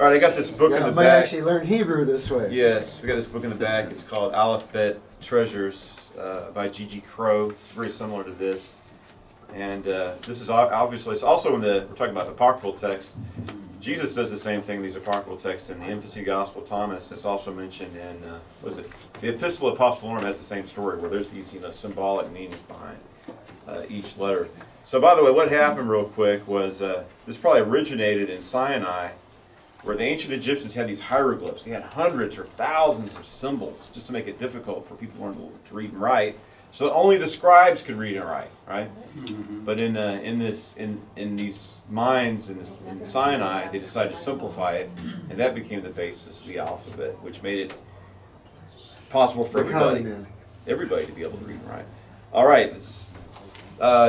All right, I got this book in the I might back. actually learn Hebrew this way. Yes, we got this book in the back. It's called Alphabet Treasures by G.G. Crow. It's very similar to this. And this is obviously, it's also we're talking about apocryphal texts. Jesus does the same thing in these apocryphal texts in the Infancy Gospel of Thomas. It's also mentioned in, the Epistle Apostolorum has the same story where there's these symbolic meanings behind each letter. So by the way, what happened real quick was this probably originated in Sinai, where the ancient Egyptians had these hieroglyphs. They had hundreds or thousands of symbols just to make it difficult for people to learn to read and write, so that only the scribes could read and write, right? Mm-hmm. But in these minds in Sinai, they decided to simplify it, and that became the basis of the alphabet, which made it possible for everybody to be able to read and write. All right,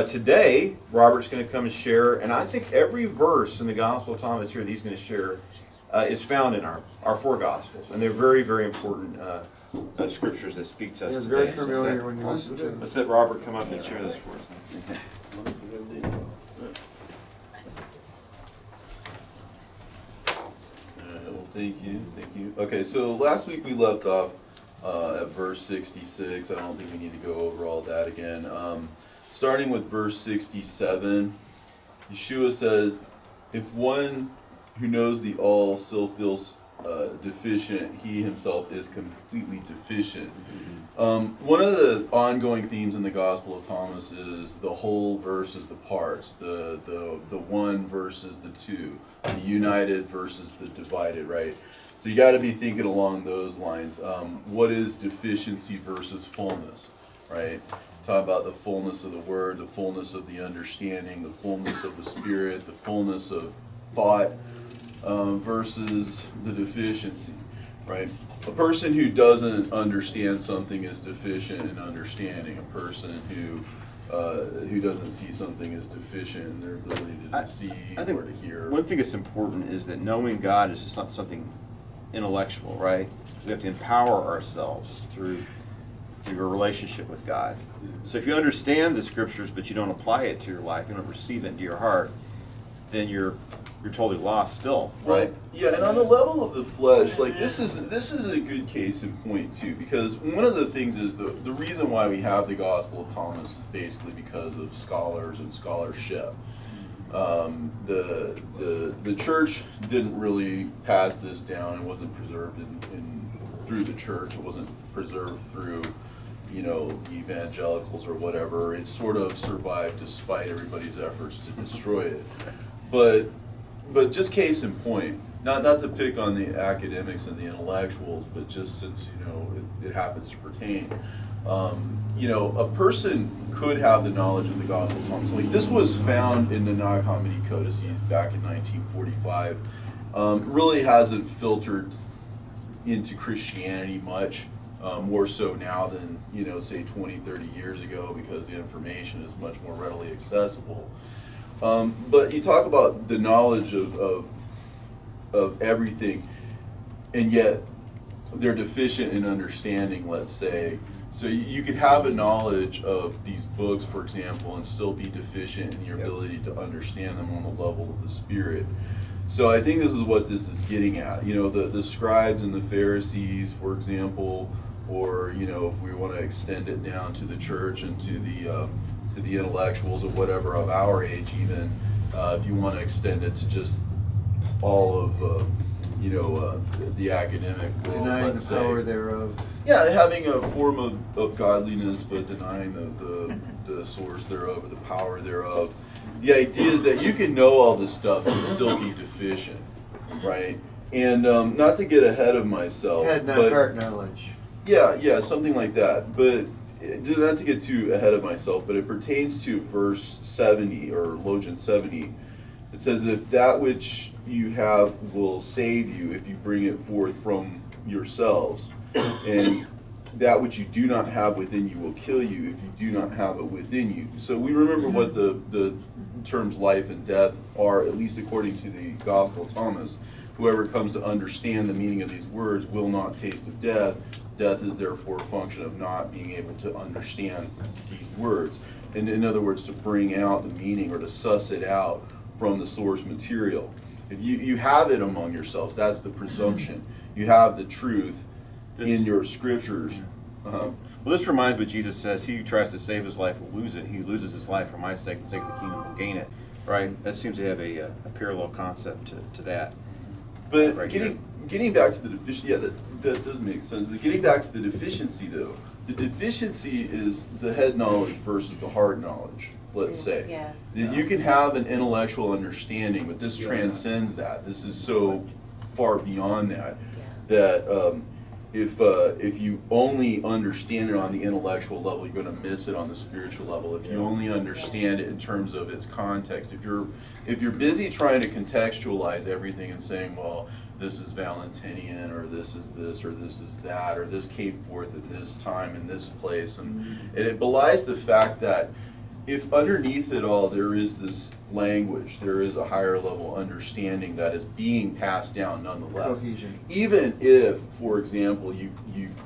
today Robert's going to come and share, and I think every verse in the Gospel of Thomas here that he's going to share is found in our four Gospels, and they're very, very important scriptures that speak to us It's today. very familiar when you listen to it. Let's let Robert come up and share this for us. Well, thank you. Okay, so last week we left off at verse 66. I don't think we need to go over all that again. Starting with verse 67, Yeshua says, if one who knows the all still feels deficient, he himself is completely deficient. One of the ongoing themes in the Gospel of Thomas is the whole versus the parts, the one versus the two, the united versus the divided, right? So you got to be thinking along those lines. What is deficiency versus fullness, right? Talk about the fullness of the Word, the fullness of the understanding, the fullness of the Spirit, the fullness of thought, versus the deficiency, right? A person who doesn't understand something is deficient in understanding. A person who doesn't see something is deficient in their ability to see I think or to hear. One thing that's important is that knowing God is just not something intellectual, right? We have to empower ourselves through a relationship with God. So if you understand the scriptures but you don't apply it to your life, you don't receive it into your heart, then you're totally lost still, right? Yeah, and on the level of the flesh, like this is a good case in point too, because one of the things is the reason why we have the Gospel of Thomas is basically because of scholars and scholarship. The church didn't really pass this down. It wasn't preserved through the church. It wasn't preserved through evangelicals or whatever. It sort of survived despite everybody's efforts to destroy it. But just case in point, not to pick on the academics and the intellectuals, but just since it happens to pertain, a person could have the knowledge of the Gospel of Thomas. Like this was found in the Nag Hammadi Codices back in 1945. Really hasn't filtered into Christianity much, more so now than say 20, 30 years ago, because the information is much more readily accessible. But you talk about the knowledge of everything, and yet they're deficient in understanding, let's say. So you could have a knowledge of these books, for example, and still be deficient in your ability to understand them on the level of the Spirit. So I think this is what this is getting at. The scribes and the Pharisees, for example, or if we want to extend it down to the church and to the intellectuals or whatever of our age, even if you want to extend it to just all of the academic world, Denying the power thereof. Yeah, having a form of godliness, but denying the source thereof or the power thereof. The idea is that you can know all this stuff and still be deficient, right? And not to get ahead of myself, Head, not heart knowledge. Yeah, something like that. But not to get too ahead of myself, but it pertains to verse 70 or Logian 70. It says, if that which you have will save you if you bring it forth from yourselves, and that which you do not have within you will kill you if you do not have it within you. So we remember what the terms life and death are, at least according to the Gospel of Thomas. Whoever comes to understand the meaning of these words will not taste of death. Death is therefore a function of not being able to understand these words. And in other words, to bring out the meaning or to suss it out from the source material. If you have it among yourselves, that's the presumption. You have the truth in your scriptures. Well, this reminds me what Jesus says, he who tries to save his life will lose it. He who loses his life for my sake, the sake of the kingdom, will gain it. Right? That seems to have a parallel concept to that. But Right getting back to the deficiency, yeah, that does make sense. But getting back to the deficiency, though, the deficiency is the head knowledge versus the heart knowledge, let's say. Yes. That you can have an intellectual understanding, but this transcends that. This is so far beyond that, that if you only understand it on the intellectual level, you're going to miss it on the spiritual level. If you only understand it in terms of its context, if you're busy trying to contextualize everything and saying, well, this is Valentinian, or this is this, or this is that, or this came forth at this time in this place, and it belies the fact that if underneath it all there is this language, there is a higher level understanding that is being passed down nonetheless. Cohesion. Even if, for example, you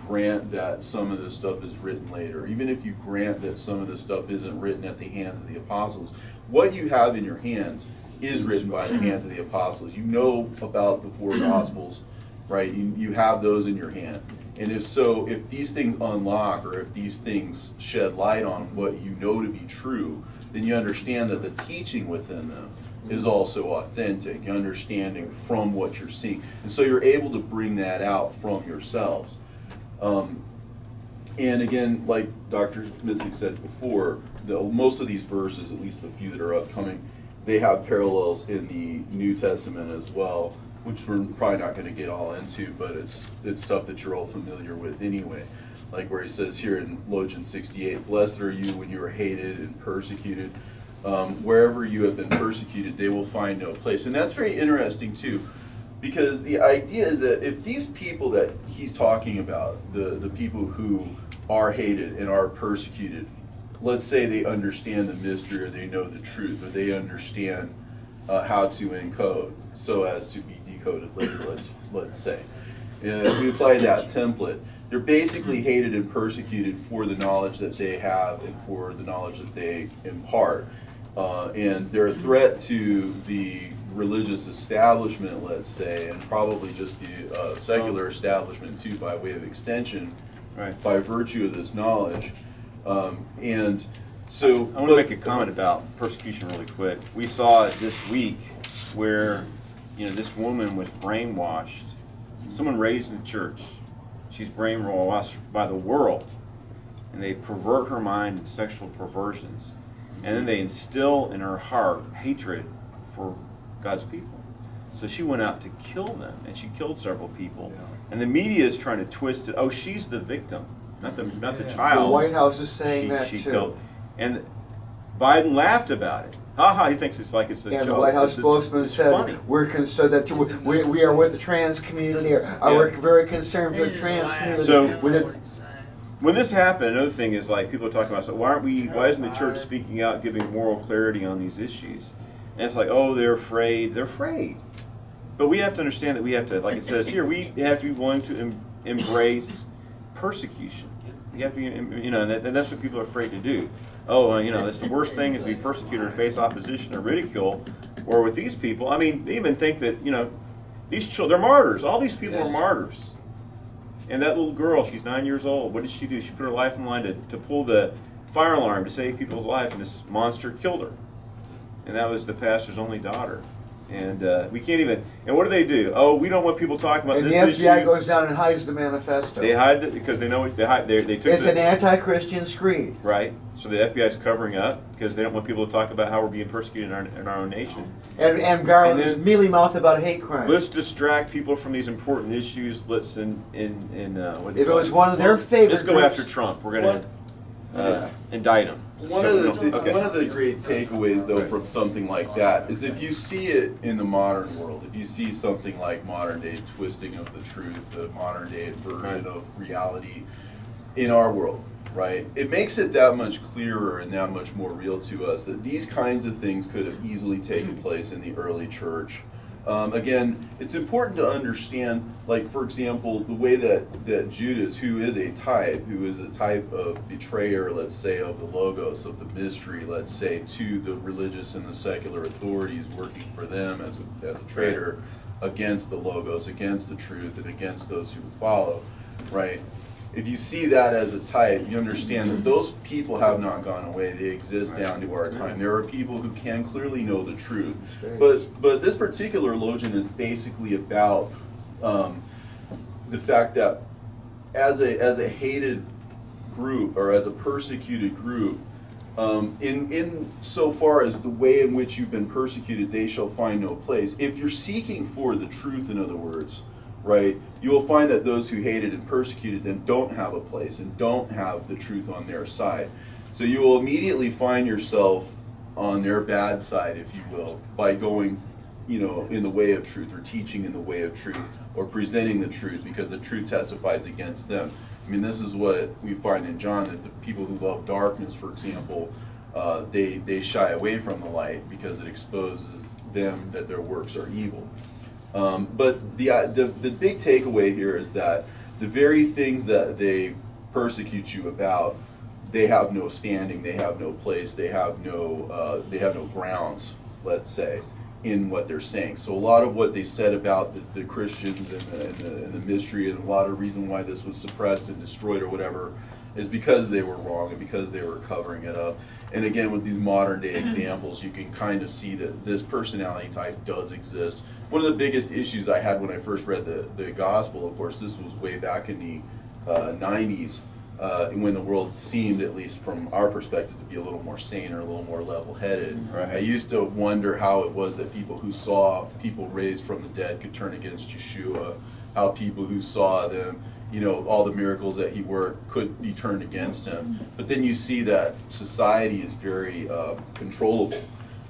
grant that some of this stuff is written later, even if you grant that some of this stuff isn't written at the hands of the apostles, what you have in your hands is written by the hands of the apostles. You know about the 4 Gospels, right? You have those in your hand. And if these things unlock, or if these things shed light on what you know to be true, then you understand that the teaching within them is also authentic. You're understanding from what you're seeing. And so you're able to bring that out from yourselves. And again, like Dr. Missick said before, most of these verses, at least the few that are upcoming, they have parallels in the New Testament as well, which we're probably not going to get all into, but it's stuff that you're all familiar with anyway. Like where he says here in Logan 68, blessed are you when you are hated and persecuted. Wherever you have been persecuted, they will find no place. And that's very interesting too, because the idea is that if these people that he's talking about, the people who are hated and are persecuted, let's say they understand the mystery, or they know the truth, or they understand how to encode so as to be decoded later, let's say. If we apply that template, they're basically hated and persecuted for the knowledge that they have and for the knowledge that they impart. And they're a threat to the religious establishment, let's say, and probably just the secular establishment too, by way of extension, Right. by virtue of this knowledge. And so I want to make a comment about persecution really quick. We saw it this week where, this woman was brainwashed. Someone raised in the church. She's brainwashed by the world. And they pervert her mind in sexual perversions. And then they instill in her heart hatred for God's people. So she went out to kill them, and she killed several people. And the media is trying to twist it. Oh, she's the victim, not the child. The White House is saying that she too. Killed. And Biden laughed about it. He thinks it's like it's a joke. And the White House spokesman it's said, funny. we're concerned that we are with the trans community. We're very concerned for the trans community. So- with it. When this happened, another thing is like people are talking about, so why isn't the church speaking out, giving moral clarity on these issues? And it's like, oh, they're afraid. They're afraid. But we have to understand that we have to, like it says here, we have to be willing to embrace persecution. We have to be, and that's what people are afraid to do. Oh, that's the worst thing is to be persecuted or face opposition or ridicule. Or with these people, they even think that, these children, they're martyrs. All these people are martyrs. And that little girl, she's 9 years old. What did she do? She put her life in line to pull the fire alarm to save people's life, and this monster killed her. And that was the pastor's only daughter. And we can't even. And what do? Oh, we don't want people talking about And this the FBI issue. goes down and hides the manifesto. They hide it because they know they hide. They took It's an anti-Christian screed. right. So the FBI is covering up because they don't want people to talk about how we're being persecuted in our own nation. And Garland And is then- mealy mouthed about hate crimes. Let's distract people from these important issues. Let's what do you If it call was one of their favorite let's go groups- after Trump. We're going to indict him. One of the great takeaways, though, from something like that is if you see it in the modern world, if you see something like modern day twisting of the truth, the modern day version of reality in our world, right? It makes it that much clearer and that much more real to us that these kinds of things could have easily taken place in the early church Again, it's important to understand, like, for example, the way that Judas, who is a type of betrayer, let's say, of the Logos, of the mystery, let's say, to the religious and the secular authorities, working for them as a traitor against the Logos, against the truth, and against those who follow, right? If you see that as a type, you understand that those people have not gone away. They exist down to our time. There are people who can clearly know the truth. But this particular logion is basically about the fact that as a hated group, or as a persecuted group, in so far as the way in which you've been persecuted, they shall find no place. If you're seeking for the truth, in other words, right, you will find that those who hated and persecuted them don't have a place and don't have the truth on their side. So you will immediately find yourself on their bad side, if you will, by going, in the way of truth, or teaching in the way of truth, or presenting the truth, because the truth testifies against them. I mean, this is what we find in John, that the people who love darkness, for example, they shy away from the light because it exposes them that their works are evil. But the big takeaway here is that the very things that they persecute you about, they have no standing, they have no place, they have no grounds, let's say, in what they're saying. So a lot of what they said about the Christians and the mystery, and a lot of reason why this was suppressed and destroyed or whatever, is because they were wrong and because they were covering it up. And again, with these modern day examples, you can kind of see that this personality type does exist. One of the biggest issues I had when I first read the gospel, of course, this was way back in the 90s, when the world seemed, at least from our perspective, to be a little more sane or a little more level-headed. Right. I used to wonder how it was that people who saw people raised from the dead could turn against Yeshua, how people who saw them, all the miracles that he worked could be turned against him. But then you see that society is very controllable,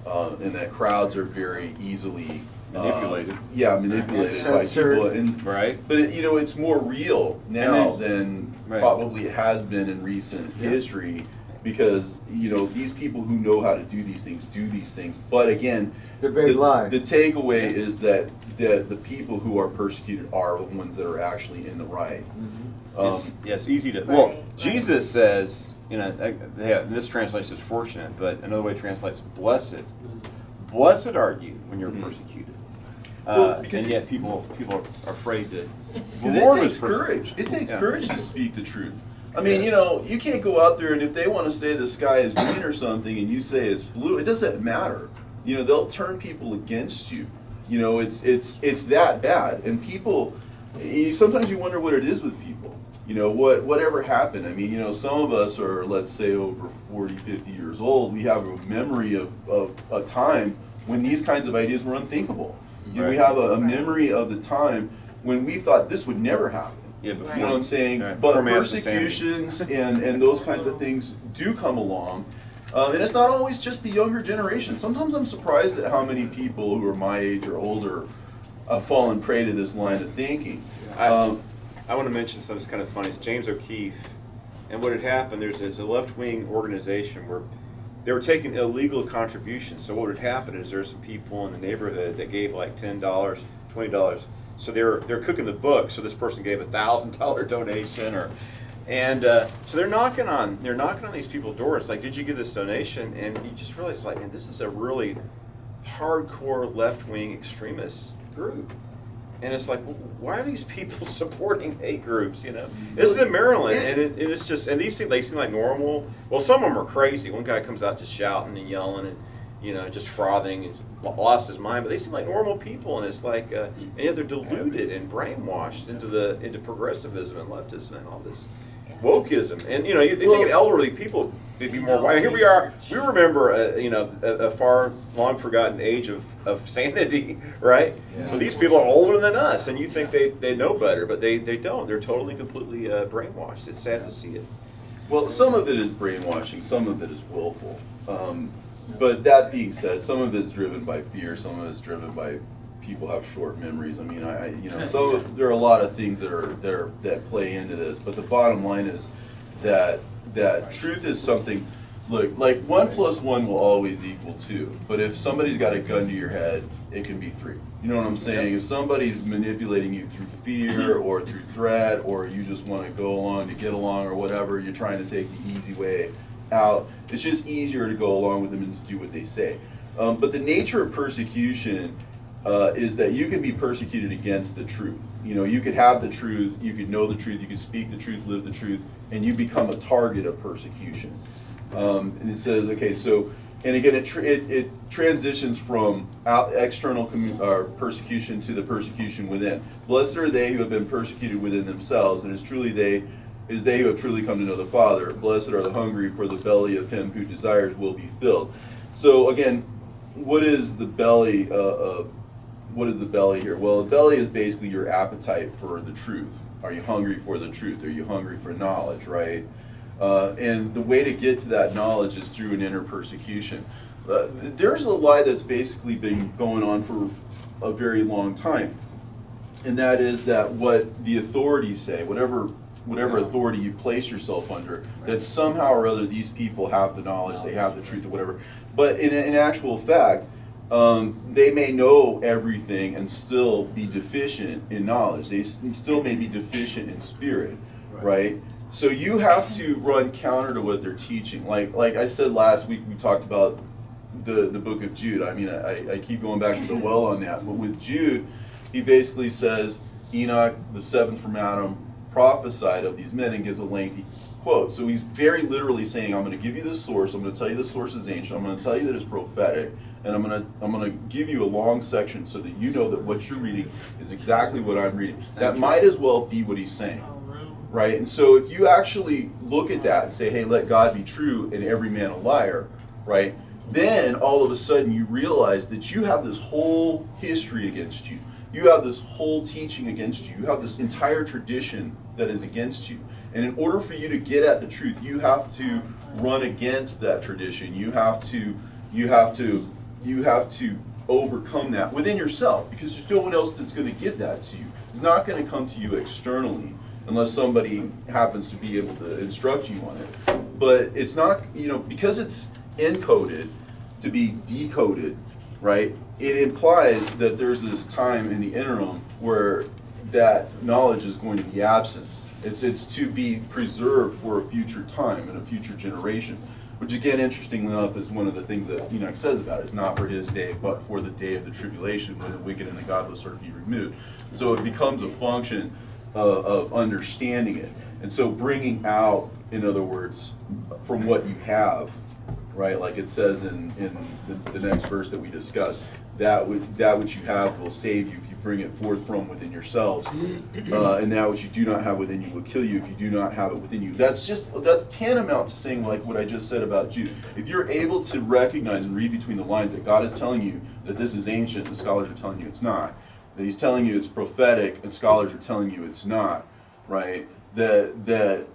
and that crowds are very easily Manipulated. Manipulated by people. And, Right. But it's more real now than Right. probably it has been in recent history, because these people who know how to do these things. But again, The big lie. the takeaway is that the people who are persecuted are the ones that are actually in the right. Yes, easy to. Right, Well, right. Jesus says, this translation is fortunate, but another way translates blessed. Blessed are you when you're persecuted. Well, because- And yet people are afraid to. Because The Lord it was takes perse- courage. It takes Yeah. courage to speak the truth. I mean, you can't go out there and if they want to say the sky is green or something and you say it's blue, it doesn't matter. They'll turn people against you. It's that bad. And people, sometimes you wonder what it is with people. Whatever happened. I mean, some of us are, let's say, over 40, 50 years old. We have a memory of a time when these kinds of ideas were unthinkable. We Right. have a memory of the time when we thought this would never happen. Yeah, You know what I'm saying? Right. But Before mass insanity. persecutions and those kinds of things do come along. And it's not always just the younger generation. Sometimes I'm surprised at how many people who are my age or older have fallen prey to this line of thinking. I want to mention something that's kind of funny. It's James O'Keefe, and what had happened, there's a left-wing organization where they were taking illegal contributions. So what had happened is there's some people in the neighborhood that gave like $10, $20. So they're cooking the book. So this person gave $1,000 donation, so they're knocking on these people's doors. Like, did you give this donation? And you just realize, like, man, this is a really hardcore left-wing extremist group. And it's like, well, why are these people supporting hate groups? This is in Maryland, and it's just, and they seem like normal. Well, some of them are crazy. One guy comes out just shouting and yelling and just frothing and lost his mind. But they seem like normal people, and it's like, and yet they're deluded and brainwashed into progressivism and leftism and all this wokeism. And they think an elderly people they'd be more white. Here we are. We remember a far long forgotten age of sanity, right? Yeah. So these people are older than us, and you think they know better, but they don't. They're totally completely brainwashed. It's sad to see it. Well, some of it is brainwashing, some of it is willful. But that being said, some of it's driven by fear, some of it's driven by people have short memories. I mean, so there are a lot of things that play into this. But the bottom line is that truth is something. Look, like 1 + 1 will always equal 2, but if somebody's got a gun to your head, it can be 3. You know what I'm saying? If somebody's manipulating you through fear or through threat, or you just want to go along to get along or whatever, you're trying to take the easy way out, it's just easier to go along with them and to do what they say. But the nature of persecution is that you can be persecuted against the truth. You know, you could have the truth, you could know the truth, you could speak the truth, live the truth, and you become a target of persecution. And it says, okay, so, and again, it transitions from external persecution to the persecution within. Blessed are they who have been persecuted within themselves, and it is they who have truly come to know the Father. Blessed are the hungry, for the belly of him who desires will be filled. So again, what is the belly? What is the belly here? Well, the belly is basically your appetite for the truth. Are you hungry for the truth? Are you hungry for knowledge, right? And the way to get to that knowledge is through an inner persecution. There's a lie that's basically been going on for a very long time, and that is that what the authorities say, whatever authority you place yourself under, that somehow or other these people have the knowledge, they have the truth or whatever. But in actual fact, they may know everything and still be deficient in knowledge. They still may be deficient in spirit, right? So you have to run counter to what they're teaching. Like I said last week, we talked about the book of Jude. I mean, I keep going back to the well on that. But with Jude, he basically says, Enoch, the seventh from Adam, prophesied of these men, and gives a lengthy quote. So he's very literally saying, I'm going to give you this source. I'm going to tell you the source is ancient. I'm going to tell you that it's prophetic. And I'm going to give you a long section so that you know that what you're reading is exactly what I'm reading. That might as well be what he's saying. Right? And so if you actually look at that and say, hey, let God be true and every man a liar, right? Then all of a sudden you realize that you have this whole history against you. You have this whole teaching against you. You have this entire tradition that is against you. And in order for you to get at the truth, you have to run against that tradition. You have to overcome that within yourself, because there's no one else that's going to give that to you. It's not going to come to you externally, unless somebody happens to be able to instruct you on it. But it's not, because it's encoded to be decoded, right? It implies that there's this time in the interim where that knowledge is going to be absent. It's to be preserved for a future time and a future generation, which again, interestingly enough, is one of the things that Enoch says about it. It's not for his day, but for the day of the tribulation, when the wicked and the godless are to be removed. So it becomes a function of understanding it, and so bringing out, in other words, from what you have, right? Like it says in the next verse that we discussed, that which you have will save you if you bring it forth from within yourselves, and that which you do not have within you will kill you if you do not have it within you. That's tantamount to saying like what I just said about Jude. If you're able to recognize and read between the lines that God is telling you that this is ancient, the scholars are telling you it's not. That he's telling you it's prophetic, and scholars are telling you it's not, right? That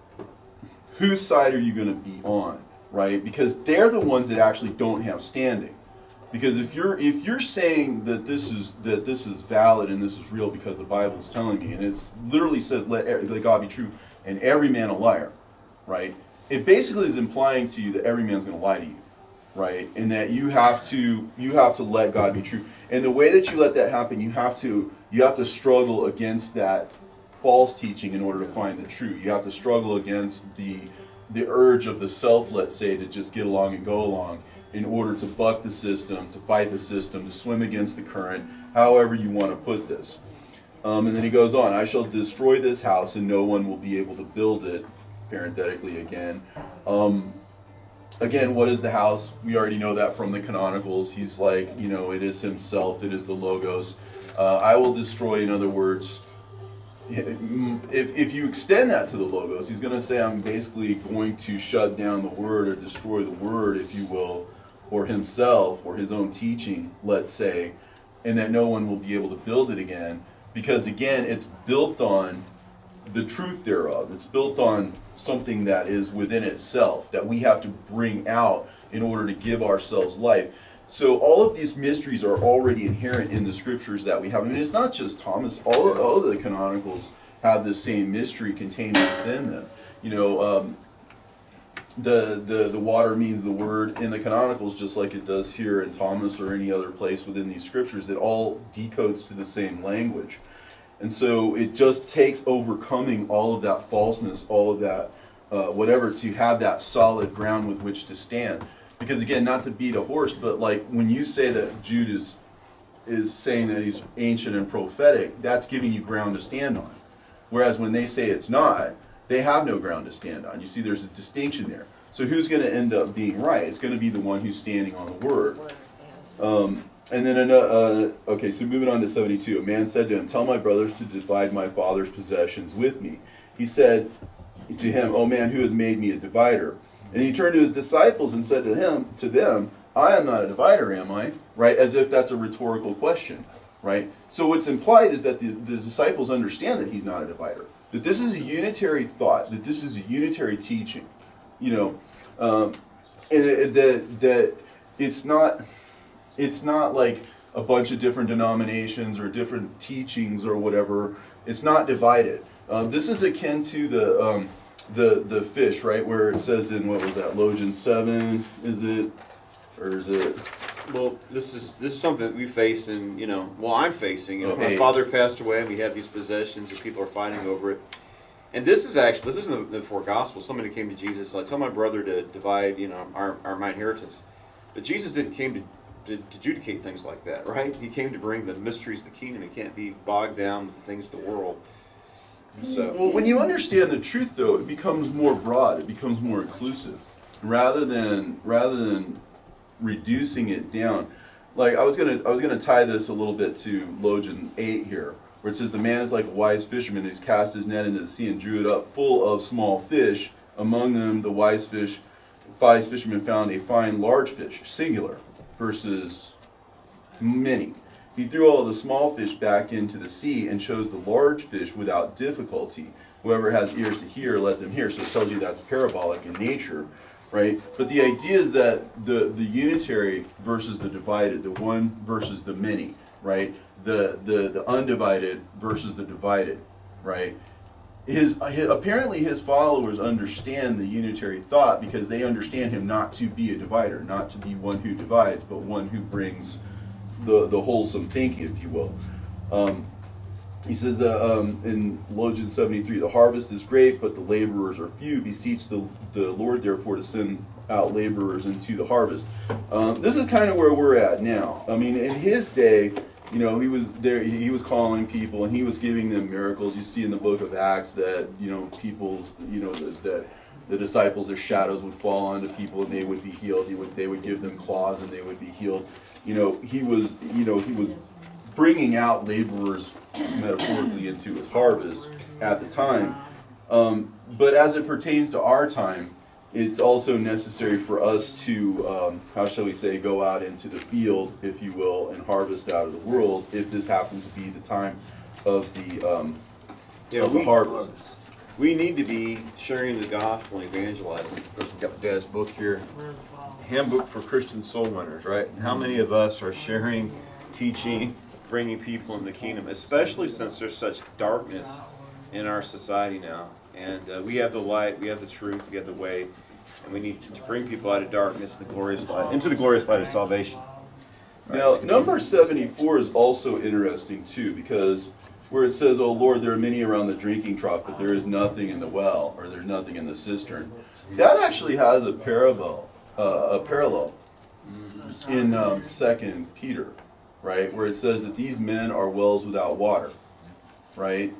whose side are you going to be on, right? Because they're the ones that actually don't have standing. Because if you're saying that this is valid and this is real because the Bible is telling me, and it literally says let God be true and every man a liar, right? It basically is implying to you that every man's going to lie to you, right? And that you have to let God be true. And the way that you let that happen, you have to struggle against that false teaching in order to find the truth. You have to struggle against the urge of the self, let's say, to just get along and go along, in order to buck the system, to fight the system, to swim against the current, however you want to put this. And then he goes on, I shall destroy this house and no one will be able to build it, parenthetically again. Again, what is the house? We already know that from the canonicals. He's like, it is himself, it is the Logos. I will destroy, in other words, if you extend that to the Logos, he's going to say, I'm basically going to shut down the Word or destroy the Word, if you will, or himself, or his own teaching, let's say, and that no one will be able to build it again, because again, it's built on the truth thereof. It's built on something that is within itself, that we have to bring out in order to give ourselves life. So all of these mysteries are already inherent in the scriptures that we have. I mean, it's not just Thomas. All of the canonicals have the same mystery contained within them. the water means the word in the canonicals, just like it does here in Thomas or any other place within these scriptures. It all decodes to the same language. And so it just takes overcoming all of that falseness, all of that whatever, to have that solid ground with which to stand. Because again, not to beat a horse, but like when you say that Jude is saying that he's ancient and prophetic, that's giving you ground to stand on. Whereas when they say it's not, they have no ground to stand on. You see, there's a distinction there. So who's going to end up being right? It's going to be the one who's standing on the word. And then, okay, so moving on to 72. A man said to him, "Tell my brothers to divide my father's possessions with me." He said to him, "O man, who has made me a divider?" And he turned to his disciples and said to them, "I am not a divider, am I?" Right? As if that's a rhetorical question, right? So what's implied is that the disciples understand that he's not a divider. That this is a unitary thought, that this is a unitary teaching, and that it's not like a bunch of different denominations or different teachings or whatever. It's not divided. This is akin to the fish, right? Where it says in, what was that, Logan 7? Is it, or is it? Well, this is something that we face, and I'm facing. Okay. My father passed away, and we have these possessions, and people are fighting over it. And this isn't the four gospels. Somebody came to Jesus, like, "Tell my brother to divide, my inheritance." But Jesus didn't came to adjudicate things like that, right? He came to bring the mysteries of the kingdom. He can't be bogged down with the things of the world. So, Well, when you understand the truth, though, it becomes more broad. It becomes more inclusive, rather than reducing it down. Like I was gonna tie this a little bit to Logan 8 here, where it says, "The man is like a wise fisherman who's cast his net into the sea and drew it up full of small fish. Among them, the wise fisherman found a fine large fish," singular, versus many. "He threw all the small fish back into the sea and chose the large fish without difficulty. Whoever has ears to hear, let them hear." So it tells you that's parabolic in nature, right? But the idea is that the unitary versus the divided, the one versus the many, right? The undivided versus the divided, right? Apparently his followers understand the unitary thought because they understand him not to be a divider, not to be one who divides, but one who brings the wholesome thinking, if you will. He says that in Logan 73, "The harvest is great, but the laborers are few. Beseech the Lord, therefore, to send out laborers into the harvest." This is kind of where we're at now. I mean, in his day, he was there. He was calling people, and he was giving them miracles. You see in the book of Acts that that the disciples, their shadows would fall onto people, and they would be healed. They would give them claws, and they would be healed. He was bringing out laborers metaphorically into his harvest at the time. But as it pertains to our time, it's also necessary for us to, how shall we say, go out into the field, if you will, and harvest out of the world, if this happens to be the time of the harvest. we need to be sharing the gospel and evangelizing. Of course, we've got Dad's book here, Handbook for Christian Soul Winners, right? And how many of us are sharing, teaching, bringing people in the kingdom, especially since there's such darkness in our society now. And we have the light, we have the truth, we have the way, and we need to bring people out of darkness into the glorious light of salvation. Right, now, number 74 is also interesting too, because where it says, "Oh Lord, there are many around the drinking trough, but there is nothing in the well, or there's nothing in the cistern." That actually has a parallel in 2 Peter, right, where it says that these men are wells without water, right?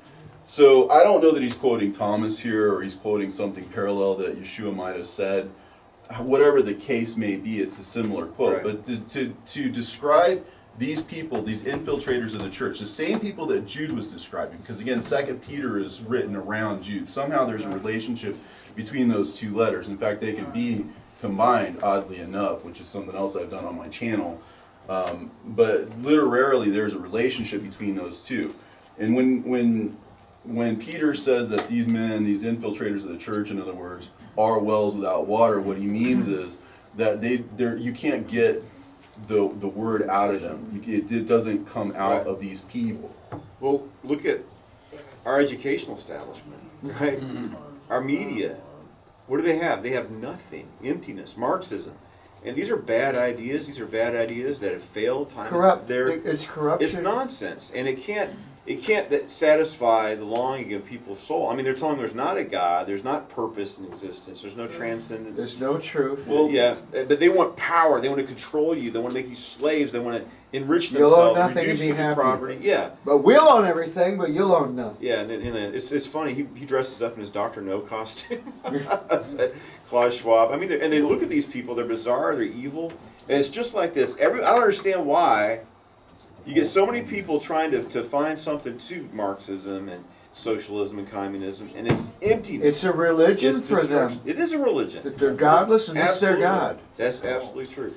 So I don't know that he's quoting Thomas here, or he's quoting something parallel that Yeshua might have said. Whatever the case may be, it's a similar quote. Right. But to describe these people, these infiltrators of the church, the same people that Jude was describing, because again, 2 Peter is written around Jude. Somehow there's a relationship between those two letters. In fact, they can be combined, oddly enough, which is something else I've done on my channel. But literarily, there's a relationship between those two. And when Peter says that these men, these infiltrators of the church, in other words, are wells without water, what he means is that you can't get the word out of them. It doesn't come out of these people. Well, look at our educational establishment, right? Our media. What do they have? They have nothing. Emptiness. Marxism. And these are bad ideas. These are bad ideas that have failed time. Corrupt. It's corruption. It's nonsense, and it can't satisfy the longing of people's soul. I mean, they're telling them there's not a God, there's not purpose in existence, there's no transcendence. There's no truth. Well, yeah, but they want power. They want to control you. They want to make you slaves. They want to enrich You'll own themselves, nothing reduce and you be to happy. property. Yeah. But we'll own everything, but you'll own nothing. Yeah, and it's funny. He dresses up in his Dr. No costume. Klaus Schwab. I mean, and they look at these people. They're bizarre. They're evil. And it's just like this. I don't understand why you get so many people trying to find something to Marxism and socialism and communism, and it's emptiness. It's a religion It's for them. destruction. It is a religion. They're godless and it's their Absolutely. God. That's absolutely true.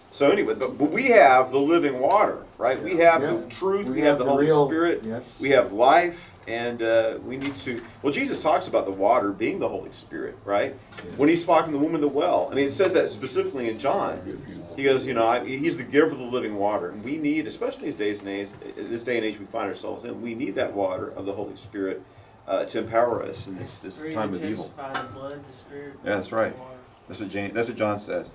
So anyway, but we have the living water, right? We have Yeah. the truth. We We have have the the Holy real- Spirit. yes. We have life, and we need to. Well, Jesus talks about the water being the Holy Spirit, right? When he's talking to the woman at the well, I mean, it says that specifically in John. He goes, he's the giver of the living water, and we need, especially this day and age we find ourselves in, we need that water of the Holy Spirit to empower us in this time of evil. The blood, the spirit, Yeah, that's right. the water. That's what John says.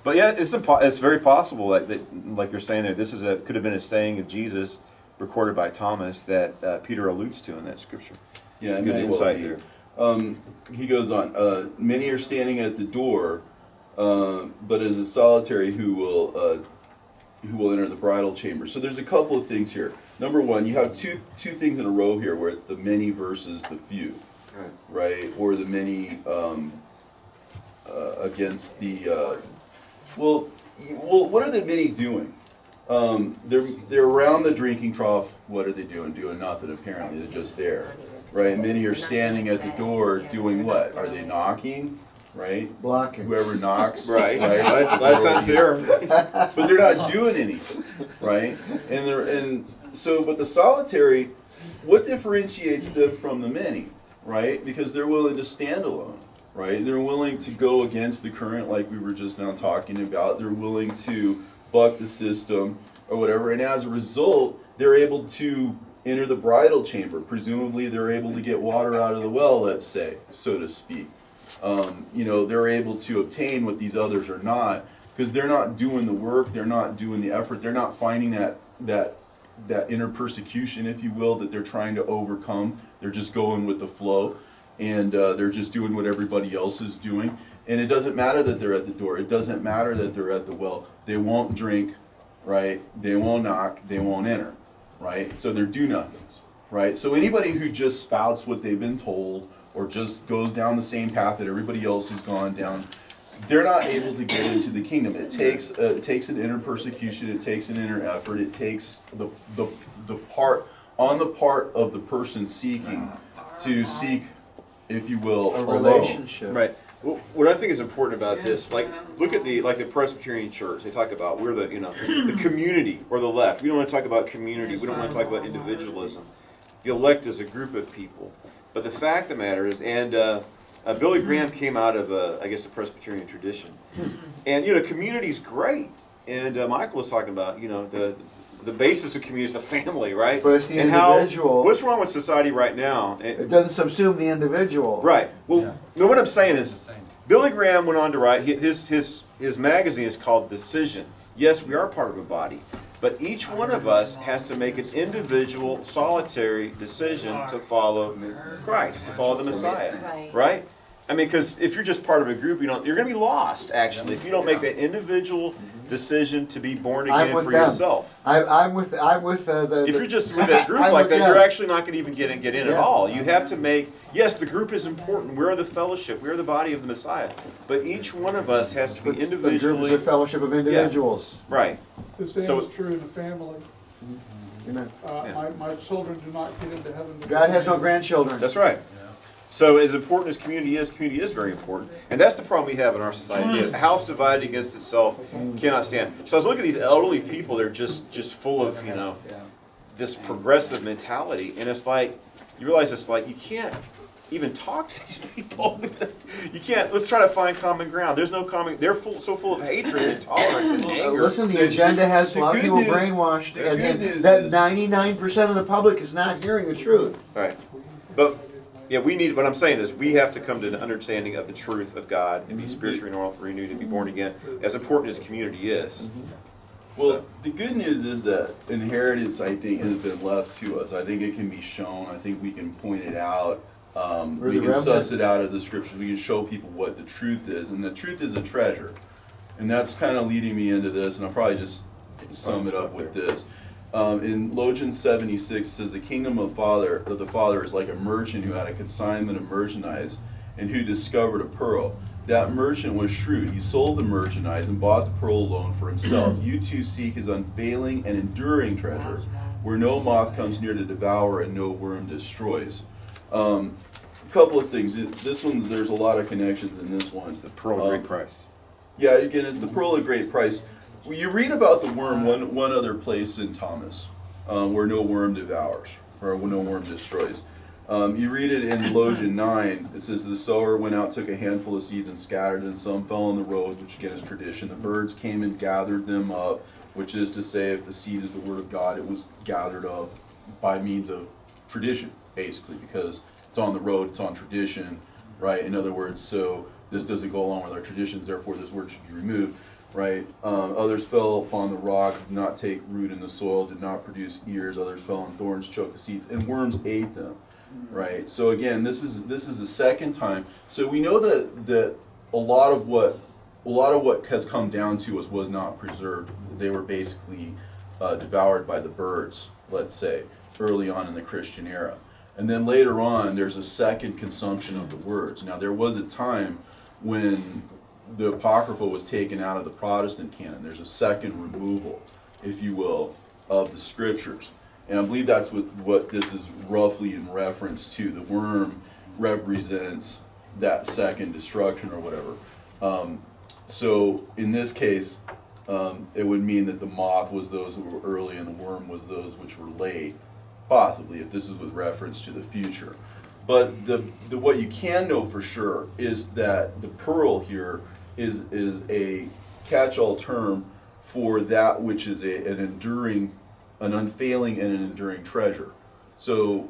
But yeah, it's very possible that like you're saying there, could have been a saying of Jesus recorded by Thomas that Peter alludes to in that scripture. Yeah, It's it good may well insight be. there. He goes on. Many are standing at the door, but as a solitary who will enter the bridal chamber. So there's a couple of things here. Number one, you have two things in a row here, where it's the many versus the few, right? Or the many against the. Well, what are the many doing? They're around the drinking trough. What are they doing? Doing nothing. Apparently, they're just there, right? Many are standing at the door doing what? Are they knocking? Right? Blocking. Whoever knocks, Right. That's unfair. but they're not doing anything, right? But the solitary, what differentiates them from the many, right? Because they're willing to stand alone, right? They're willing to go against the current, like we were just now talking about. They're willing to buck the system or whatever, and as a result, they're able to enter the bridal chamber. Presumably, they're able to get water out of the well, let's say, so to speak. They're able to obtain what these others are not, because they're not doing the work, they're not doing the effort, they're not finding that inner persecution, if you will, that they're trying to overcome. They're just going with the flow, and they're just doing what everybody else is doing. And it doesn't matter that they're at the door. It doesn't matter that they're at the well. They won't drink, right? They won't knock. They won't enter, right? So they're do-nothings, right? So anybody who just spouts what they've been told or just goes down the same path that everybody else has gone down, they're not able to get into the kingdom. It takes an inner persecution. It takes an inner effort. It takes the part on the part of the person seeking to seek, if you will, A alone. relationship. Right. Well, what I think is important about this, look at the Presbyterian Church. They talk about we're the community or the left. We don't want to talk about community. We don't want to talk about individualism. The elect is a group of people. But the fact of the matter is, and Billy Graham came out of the Presbyterian tradition, and community's great. And Michael was talking about the basis of community is the family, right? But it's the and individual. What's wrong with society right now? It doesn't subsume the individual. Right. Well, no, what I'm saying is, Billy Graham went on to write, his magazine is called Decision. Yes, we are part of a body, but each one of us has to make an individual, solitary decision to follow Christ, to follow the Messiah. Right? I mean, because if you're just part of a group, you're going to be lost, actually, if you don't make that individual decision to be born again for yourself. I'm with the. If you're just with a group like that, you're actually not going to even get in at all. You have to make, yes, the group is important. We're the fellowship. We're the body of the Messiah. But each one of us has to be The group individually. is a fellowship of individuals. Right. The same So- is true in the family. Amen. My children do not get into heaven. God has no grandchildren. That's right. So as important as community is very important. And that's the problem we have in our society. A house divided against itself cannot stand. So I was looking at these elderly people, they're just full of, this progressive mentality. And it's like, you realize it's like, you can't even talk to these people. You can't, let's try to find common ground. There's no common, they're so full of hatred and intolerance and anger. Listen, the agenda has a lot of good people news- brainwashed, the and good news that is- 99% of the public is not hearing the truth. Right. But, Yeah, we need, what I'm saying is, we have to come to an understanding of the truth of God and be spiritually renewed and be born again, as important as community is. Well, the good news is that inheritance, I think, has been left to us. I think it can be shown. I think we can point it out. We can suss it out of the scriptures. We can show people what the truth is. And the truth is a treasure. And that's kind of leading me into this, and I'll probably just sum it up with this. In Logan 76, it says, the kingdom of the Father is like a merchant who had a consignment of merchandise and who discovered a pearl. That merchant was shrewd. He sold the merchandise and bought the pearl alone for himself. You too seek his unfailing and enduring treasure, where no moth comes near to devour and no worm destroys. A couple of things. This one, there's a lot of connections in this one. It's the pearl of great price. Yeah, again, it's the pearl of great price. Well, you read about the worm one other place in Thomas, where no worm devours, or no worm destroys. You read it in Logan 9, it says, the sower went out, took a handful of seeds and scattered them. Some fell on the road, which again is tradition. The birds came and gathered them up, which is to say, if the seed is the word of God, it was gathered up by means of tradition, basically, because it's on the road, it's on tradition, right? In other words, so this doesn't go along with our traditions, therefore this word should be removed, right? Others fell upon the rock, did not take root in the soil, did not produce ears. Others fell on thorns, choked the seeds, and worms ate them. Right. So again, this is the second time. So we know that a lot of what has come down to us was not preserved. They were basically devoured by the birds, let's say, early on in the Christian era. And then later on, there's a second consumption of the words. Now, there was a time when the Apocrypha was taken out of the Protestant canon. There's a second removal, if you will, of the Scriptures. And I believe that's what this is roughly in reference to. The worm represents that second destruction or whatever. So in this case, it would mean that the moth was those who were early and the worm was those which were late, possibly, if this is with reference to the future. But what you can know for sure is that the pearl here is a catch-all term for that which is an unfailing and an enduring treasure. So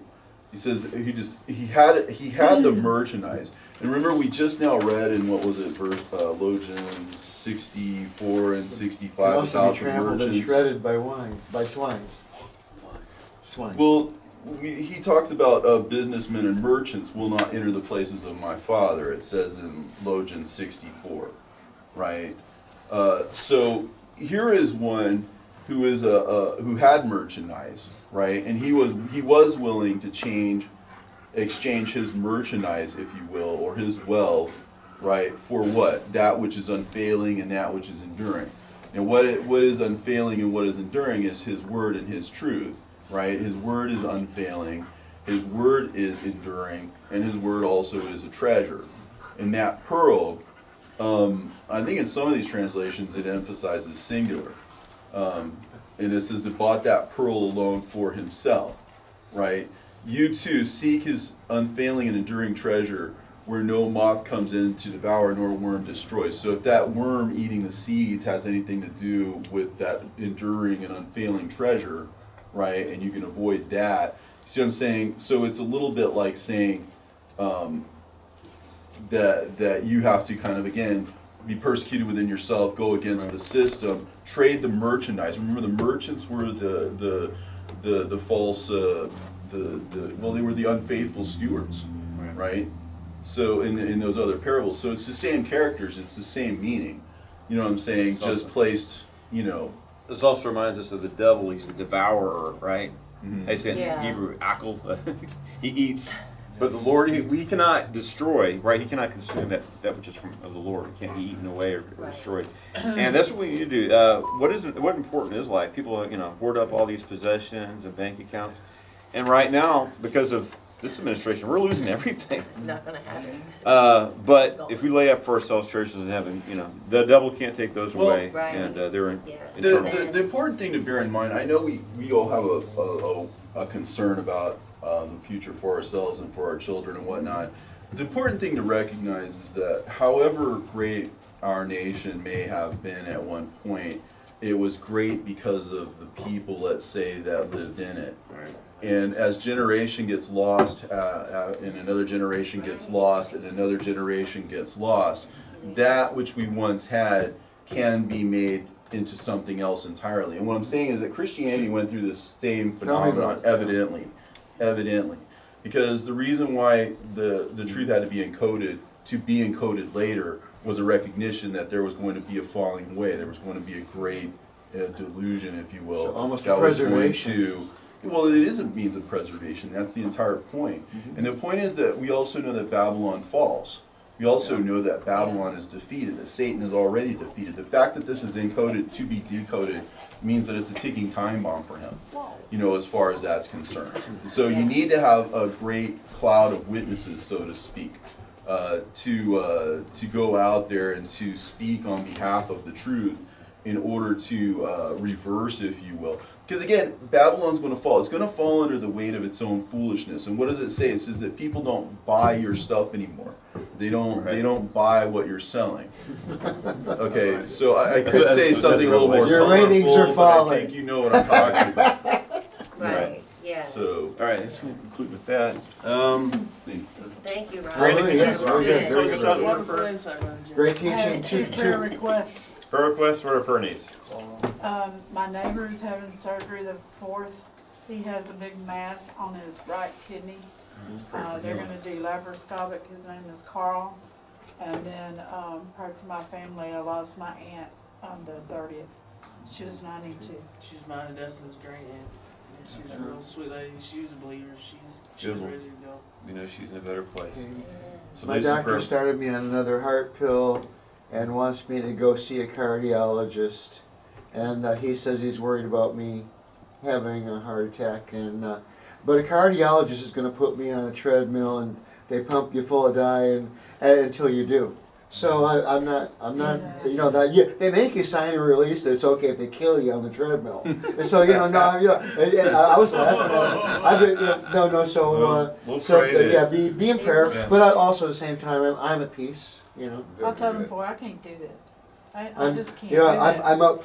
he says he had the merchandise. And remember, we just now read in what was it, verse Logan 64 and 65 also about be the trampled and merchants. shredded by swines. Swine. Well, he talks about businessmen and merchants will not enter the places of my Father. It says in Logan 64, right? So here is one who is who had merchandise, right? And he was willing to exchange his merchandise, if you will, or his wealth, right, for what? That which is unfailing and that which is enduring. And what is unfailing and what is enduring is his word and his truth, right? His word is unfailing, his word is enduring, and his word also is a treasure. And that pearl, I think in some of these translations it emphasizes singular. And it says it bought that pearl alone for himself, right? You too seek his unfailing and enduring treasure, where no moth comes in to devour nor worm destroys. So if that worm eating the seeds has anything to do with that enduring and unfailing treasure, right, and you can avoid that, see what I'm saying? So it's a little bit like saying that you have to kind of, again, be persecuted within yourself, go against the system, trade the merchandise. Remember, the merchants were the false, well, they were the unfaithful stewards, right? So in those other parables, so it's the same characters, it's the same meaning. You know what I'm saying? It's just awesome. Placed, you know. This also reminds us of the devil. He's the devourer, right? Mhm. They say in Yeah. Hebrew, akal. He eats. But the Lord, we cannot destroy, right? He cannot consume that which is of the Lord. It can't be eaten away or destroyed. And that's what we need to do. What important is life? People, hoard up all these possessions and bank accounts. And right now, because of this administration, we're losing everything. Not gonna happen. But if we lay up for ourselves treasures in heaven, the devil can't take those Well, away, Right. and they're Yes. eternal. The important thing to bear in mind, I know we all have a concern about the future for ourselves and for our children and whatnot. The important thing to recognize is that however great our nation may have been at one point, It was great because of the people, let's say, that lived in it. Right. And as generation gets lost, and another generation gets lost, and another generation gets lost, that which we once had can be made into something else entirely. And what I'm saying is that Christianity went through this same phenomenon, evidently. Because the reason why the truth had to be encoded later, was a recognition that there was going to be a falling away. There was going to be a great delusion, if you will. So almost that a was going preservation. to. Well, it is a means of preservation. That's the entire point. And the point is that we also know that Babylon falls. We also know that Babylon is defeated, that Satan is already defeated. The fact that this is encoded to be decoded means that it's a ticking time bomb for him, as far as that's concerned. So you need to have a great cloud of witnesses, so to speak, to go out there and to speak on behalf of the truth in order to reverse, if you will. Because again, Babylon's going to fall. It's going to fall under the weight of its own foolishness. And what does it say? It says that people don't buy your stuff anymore. They don't. They don't buy what you're selling. Okay, so I could say something a little more Your ratings are colorful, but I falling. think you know what I'm talking about. Right, yeah. So, All right, let's conclude with that. Thank you, Ron. Randy, could you That was very good. good, close us out in Wonderful prayer? insight, Ron Jim. Great I had teaching. two prayer requests. Prayer requests, what are prayer needs? My neighbor's having surgery the 4th. He has a big mass on his right kidney. They're gonna do laparoscopic. His name is Carl. And then, pray for my family. I lost my aunt on the 30th. She was 92. She's mine and Dustin's great aunt. And she's a real sweet lady. She was a believer. She was Good. ready to go. We know she's in a better place. So My do some doctor prayer. started me on another heart pill and wants me to go see a cardiologist. And he says he's worried about me having a heart attack. And but a cardiologist is going to put me on a treadmill and they pump you full of dye until you do. So I'm not, that they make you sign a release that it's okay if they kill you on the treadmill. And so and I was laughing at it. So We'll so pray that- yeah, be in prayer, Yeah. but also at the same time I'm at peace. I told him before, I can't do that. I I'm, just can't do that. I'm up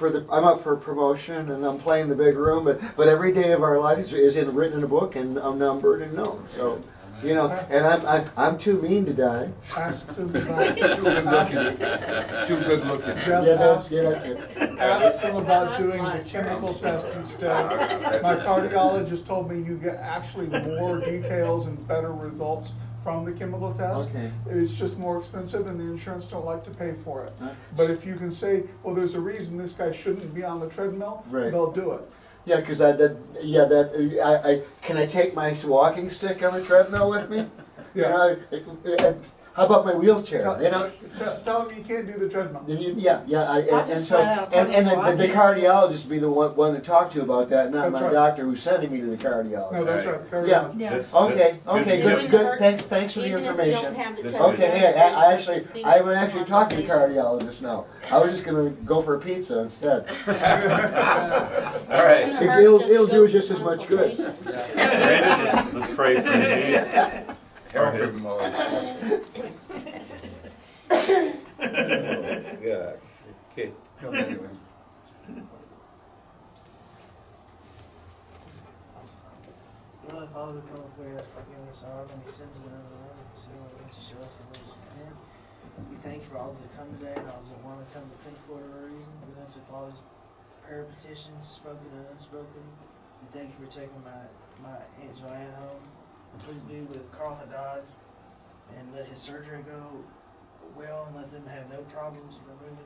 for promotion and I'm playing the big room, but every day of our life is written in a book and I'm numbered and known. So, and I'm too mean to die. Ask them Too good looking. Jeff, That's it. ask them about doing the chemical test instead. My cardiologist told me you get actually more details and better results from the chemical test. Okay. It's just more expensive and the insurance don't like to pay for it. Huh? But if you can say, well, there's a reason this guy shouldn't be on the treadmill, Right. they'll do it. Yeah, because can I take my walking stick on the treadmill with me? Yeah. How about my wheelchair? Tell them you can't do the treadmill. And so flat out tell them, well, the I cardiologist would be the one to talk to about that, not That's my right. doctor who's sending me to the cardiologist. No, that's right. Carry Yeah. on. Yeah. This- Okay, this- okay, good- good. Thanks for the information. Okay, hey, I would actually talk to the cardiologist now. I was just gonna go for a pizza instead. All right, It'll do just as much good. Brandon, let's pray for his needs. Help Our heads. him, Lord. Yeah. Okay. Come anyway. Lord, Father, we come before you, ask forgiveness of our many sins and every one of us, who are against you, show us the ways of men. We thank you for all those that come today and all those that want to come but couldn't for whatever reason. We lift up all these prayer petitions, spoken and unspoken. We thank you for taking my Aunt Joanne home. And please be with Carl Haddad and let his surgery go well and let them have no problems removing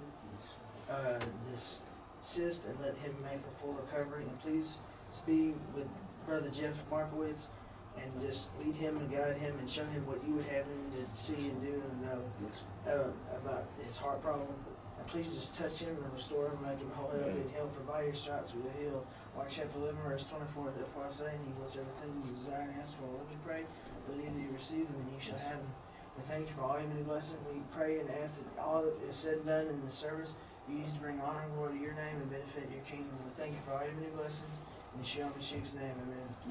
this cyst and let him make a full recovery. And please be with Brother Jeff Markowitz and just lead him and guide him and show him what you would have him to see and do and know about his heart problem. And please just touch him and restore him and make him whole, healthy and healed. For by your stripes we are healed. Mark chapter 11, verse 24, therefore I say, and he wants everything you desire and ask for. When we pray, believe that you receive them and you shall have them. We thank you for all your many blessings. We pray and ask that all that is said and done in this service be used to bring honor and glory to your name and benefit your kingdom. We thank you for all your many blessings. In Yeshua Mashiach's name, amen.